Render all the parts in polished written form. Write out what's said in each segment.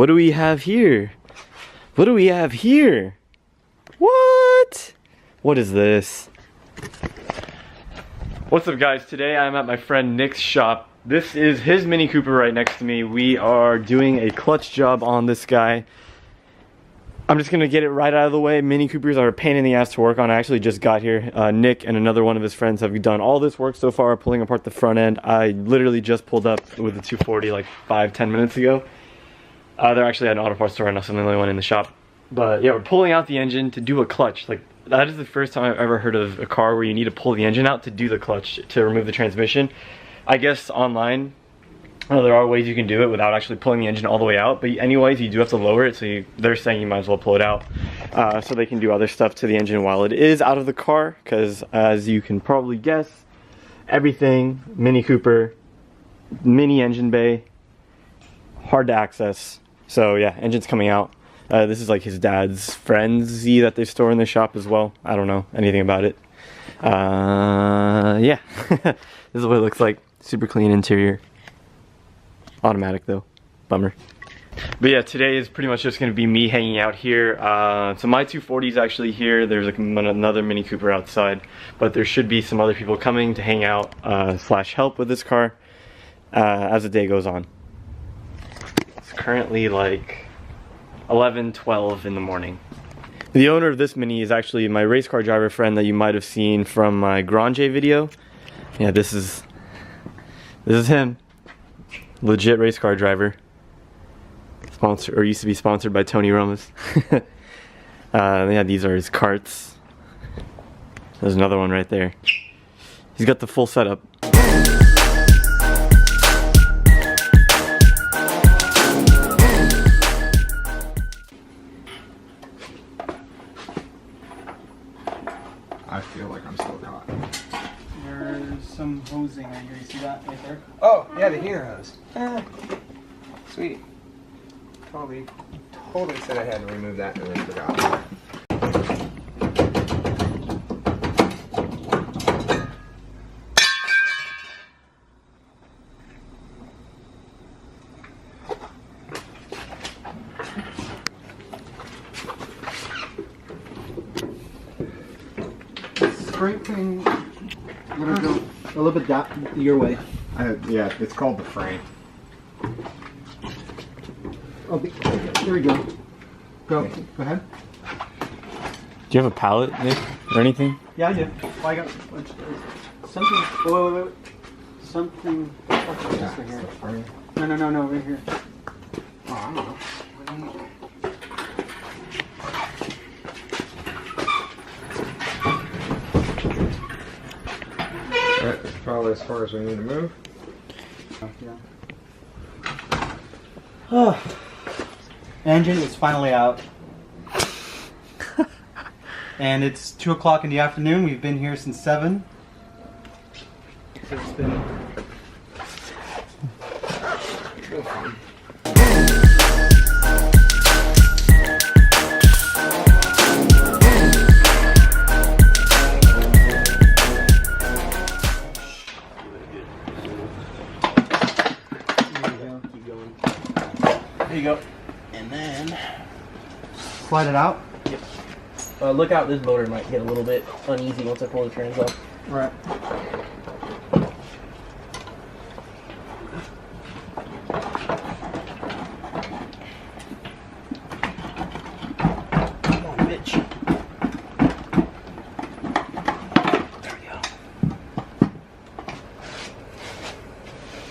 What do we have here? What do we have here? What? What is this? What's up guys? Today I'm at my friend Nick's shop. This is his Mini Cooper right next to me. We are doing a clutch job on this guy. I'm just gonna get it right out of the way. Mini Coopers are a pain in the ass to work on. I actually just got here. Nick and another one of his friends have done all this work so far, pulling apart the front end. I literally just pulled up with the 240 like 5-10 minutes ago. They're actually at an auto parts store and I'm the only one in the shop. But yeah, we're pulling out the engine to do a clutch. Like, that is the first time I've ever heard of a car where you need to pull the engine out to do the clutch, to remove the transmission. I guess online, there are ways you can do it without actually pulling the engine all the way out, but anyways, you do have to lower it, so they're saying you might as well pull it out so they can do other stuff to the engine while it is out of the car, because as you can probably guess, everything Mini Cooper, mini engine bay, hard to access. So yeah, engine's coming out. This is like his dad's Frenzy that they store in the shop as well. I don't know anything about it. Yeah, this is what it looks like. Super clean interior. Automatic though, bummer. But yeah, today is pretty much just going to be me hanging out here. So my 240 is actually here. There's like another Mini Cooper outside, but there should be some other people coming to hang out slash help with this car as the day goes on. It's currently like 11-12 in the morning. The owner of this Mini is actually my race car driver friend that you might have seen from my Grande video. Yeah, this is him. Legit race car driver. Sponsored, or used to be sponsored by Tony Romas. Yeah, these are his carts. There's another one right there. He's got the full setup. I feel like I'm still caught. There's some hosing right here. You see that right there? Oh, yeah, the heater hose. Sweet. Totally said I had to remove that and then forgot. Spring thing, I'm gonna go a little bit your way. Yeah, it's called the frame. Oh, there we go. Go ahead. Do you have a pallet, Nick, or anything? Yeah, I do. Oh, I got something. Wait. Something. What's this right here? No, right here. Oh, I don't know. That's probably as far as we need to move. Yeah. Engine is finally out. And it's 2 o'clock in the afternoon. We've been here since 7. So it's been fun. There you go. And then slide it out. Yep. Look out, this motor might get a little bit uneasy once I pull the trans up. Right. Come on, bitch. There we go.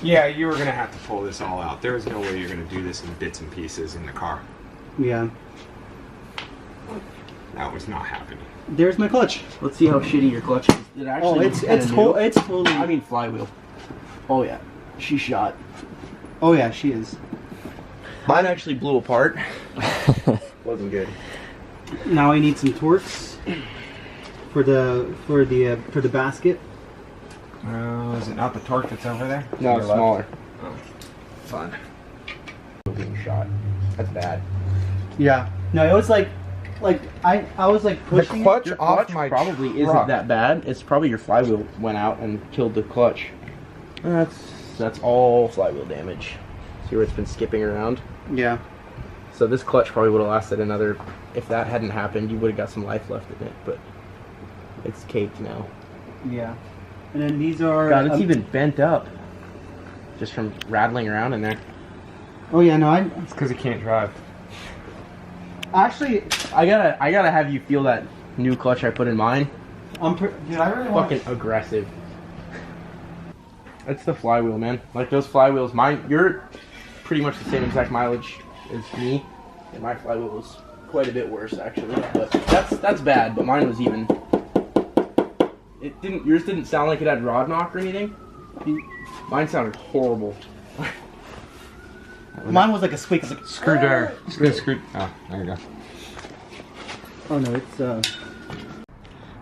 Yeah, you were going to have to pull this all out. There is no way you're going to do this in bits and pieces in the car. Yeah. That was not happening. There's my clutch. Let's see how shitty your clutch is. It actually it's totally. I mean flywheel. Oh yeah, she shot. Oh yeah, she is. Mine actually blew apart. Wasn't good. Now I need some Torx for the basket. Is it not the torque that's over there? No, it's smaller. Oh, fun. Being shot. That's bad. Yeah. No, it was like I was like pushing. The clutch Your off clutch my probably truck. isn't that bad. It's probably your flywheel went out and killed the clutch. That's all flywheel damage. See where it's been skipping around? Yeah. So this clutch probably would have lasted another. If that hadn't happened, you would have got some life left in it, but it's caked now. Yeah. And then these are. God, it's even bent up. Just from rattling around in there. Oh yeah, no, It's because he can't drive. actually, I gotta have you feel that new clutch I put in mine. dude, I really want. Fucking aggressive. That's the flywheel, man. Like those flywheels, mine. You're pretty much the same exact mileage as me, and my flywheel was quite a bit worse actually. But that's bad. But mine was even. It didn't. Yours didn't sound like it had rod knock or anything. Mine sounded horrible. Mine was like a squeak. It's like Screwdriver. Screw. Oh, there you go. Oh no, it's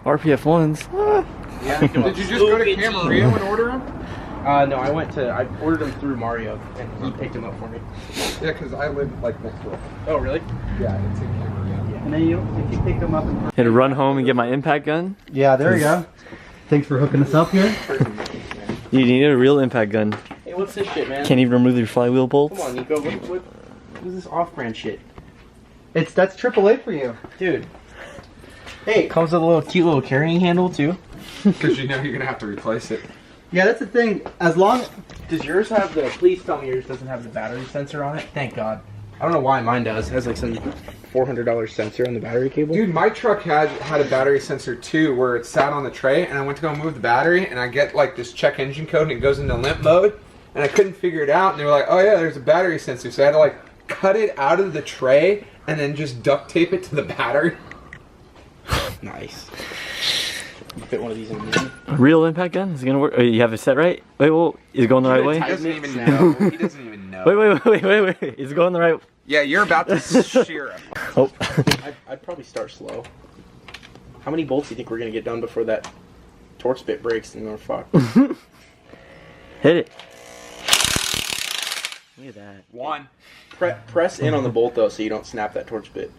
RPF ones. Yeah. Did you just go to Camarillo and order them? No, I ordered them through Mario, and he picked them up for me. Yeah, because I live like next door. Oh, really? Yeah, it's in Camarillo. and then if you pick them up and Had to run home and get my impact gun. yeah, there you go. Thanks for hooking us up here. You need a real impact gun. Hey, what's this shit, man? Can't even remove your flywheel bolts. Come on, Nico. What is this off-brand shit? That's AAA for you, Dude, hey. comes with a little cute little carrying handle, too. Because you know you're gonna have to replace it. Yeah, that's the thing. As long Does yours have the... Please tell me yours doesn't have the battery sensor on it. Thank God. I don't know why mine does. It has like some $400 sensor on the battery cable. Dude, my truck had a battery sensor too, where it sat on the tray, and I went to go move the battery, and I get like this check engine code, and it goes into limp mode, and I couldn't figure it out, and they were like, "Oh yeah, there's a battery sensor," so I had to like cut it out of the tray and then just duct tape it to the battery. Nice. You fit one of these in a mini. Real impact gun? Is it gonna work? Oh, you have it set right? Wait, well, is it going the right way? He doesn't even know. He doesn't even know. Wait. Is it going the right? Yeah, you're about to shear him. Oh. I'd probably start slow. How many bolts do you think we're gonna get done before that torque bit breaks and we're fucked? Hit it. Look at that. One. Press in on the bolt though, so you don't snap that torch bit.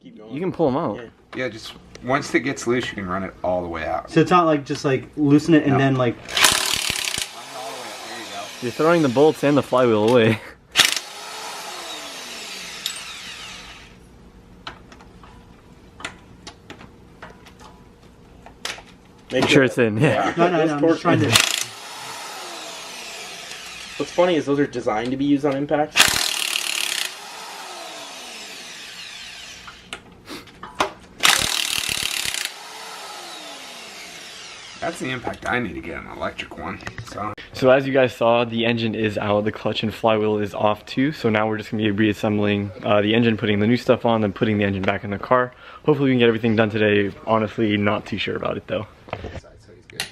Keep going. You can pull them out. Yeah. Yeah, just once it gets loose, you can run it all the way out. so it's not like just like loosen it and No. then like You're throwing the bolts and the flywheel away. Make Sure it's in. Yeah. no, I'm just trying to. What's funny is those are designed to be used on impacts. That's the impact I need to get an electric one. So as you guys saw, the engine is out, the clutch and flywheel is off too. So now we're just gonna be reassembling the engine, putting the new stuff on, then putting the engine back in the car. Hopefully we can get everything done today. Honestly, not too sure about it though. So he's good.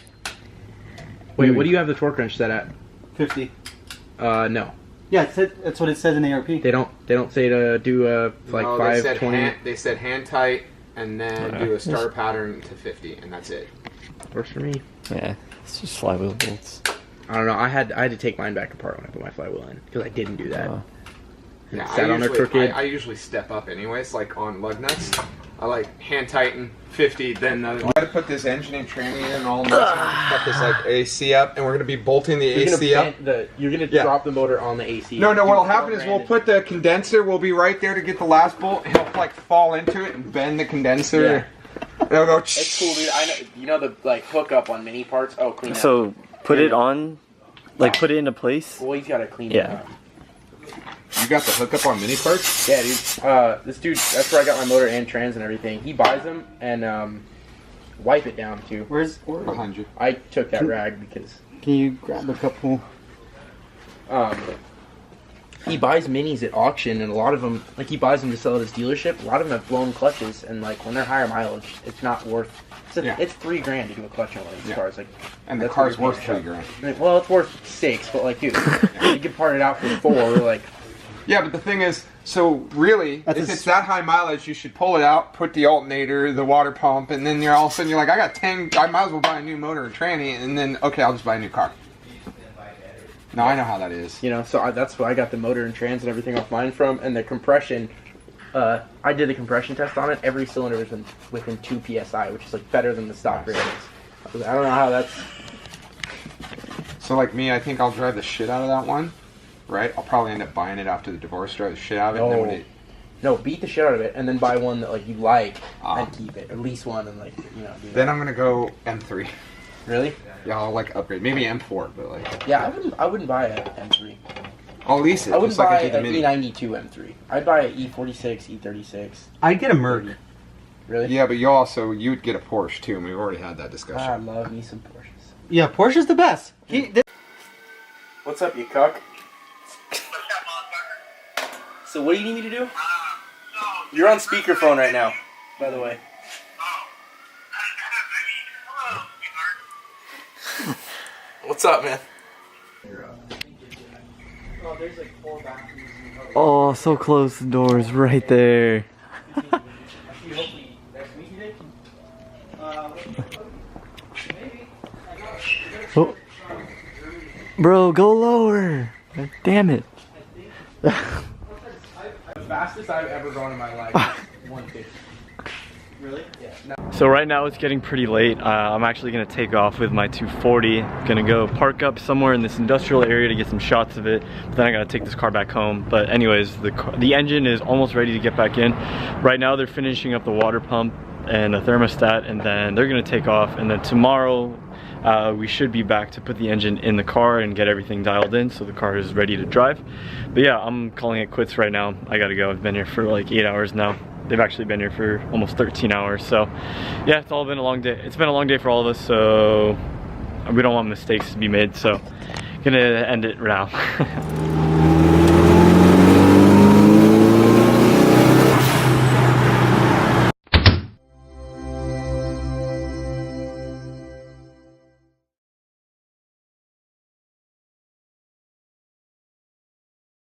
Wait, what do you have the torque wrench set at? 50. No. Yeah, that's what it says in the ARP. They don't say to do like No, 520. They said hand tight and then do a star pattern to 50, and that's it. Works for me. Yeah, it's just flywheel bolts. I don't know. I had to take mine back apart when I put my flywheel in because I didn't do that. And it Yeah, sat on a crooked. I usually step up anyways, like on lug nuts. I like hand tighten 50, then I gotta put this engine and tranny in and all this. Got this like AC up, and we're gonna be bolting the AC up. You're gonna Yeah. drop the motor on the AC. No, what'll happen is we'll put the condenser. We'll be right there to get the last bolt. And he'll like fall into it and bend the condenser. Yeah. And it'll go. It's cool, dude. I know. You know the like hookup on mini parts. Oh, clean that. So put it on, like put it into place. Well, he's gotta clean Yeah. it up. You got the hookup on mini parts? Yeah, dude. This dude. That's where I got my motor and trans and everything. He buys them and wipe it down too. Where's? Behind you. I took that rag because Can you grab a couple? he buys minis at auction, and a lot of them, like he buys them to sell at his dealership. A lot of them have blown clutches, and like when they're higher mileage, it's not worth. It's $3 grand to do a clutch on one of these cars. Like, And the that's car's what worth you're $3 paying. grand. Well, it's worth 6, but like, dude, you can part it out for 4. Like, Yeah, but the thing is, so really, That's if a it's that high mileage, you should pull it out, put the alternator, the water pump, and then you're all of a sudden you're like, I got 10, I might as well buy a new motor and tranny, and then okay, I'll just buy a new car. No, I know how that is. you know, so that's where I got the motor and trans and everything off mine from, and the compression. I did the compression test on it. Every cylinder was within 2 psi, which is like better than the stock ratings. I don't know how that's. So like me, I think I'll drive the shit out of that one, right? I'll probably end up buying it after the divorce, drive the shit out of it. And then when it, No, beat the shit out of it, and then buy one that like you like, and keep it. At least one, and like you know. Then I'm gonna go M3. Really? Yeah, I'll like upgrade. Maybe M4, but like. Yeah, I wouldn't buy a M3. I'll lease it. I wouldn't just like buy I did the an Mini. E92 M3. I'd buy an E46, E36. I'd get a Merc. Really? Yeah, but you'd get a Porsche too, and we've already had that discussion. I love me some Porsches. Yeah, Porsche's the best. What's up, you cuck? So what do you need me to do? You're on speakerphone right now, by the way. What's up, man? Oh, so close. The door's right there. Oh. Bro, go lower. Damn it. The fastest I've ever gone in my life is 150. Really? Yeah. No. So right now it's getting pretty late. I'm actually gonna take off with my 240. Gonna go park up somewhere in this industrial area to get some shots of it. But then I gotta take this car back home. But anyways, the engine is almost ready to get back in. Right now they're finishing up the water pump and the thermostat, and then they're gonna take off. And then tomorrow we should be back to put the engine in the car and get everything dialed in so the car is ready to drive. But yeah, I'm calling it quits right now. I gotta go. I've been here for like 8 hours now. They've actually been here for almost 13 hours. So yeah, it's all been a long day. It's been a long day for all of us, so we don't want mistakes to be made. So gonna end it now.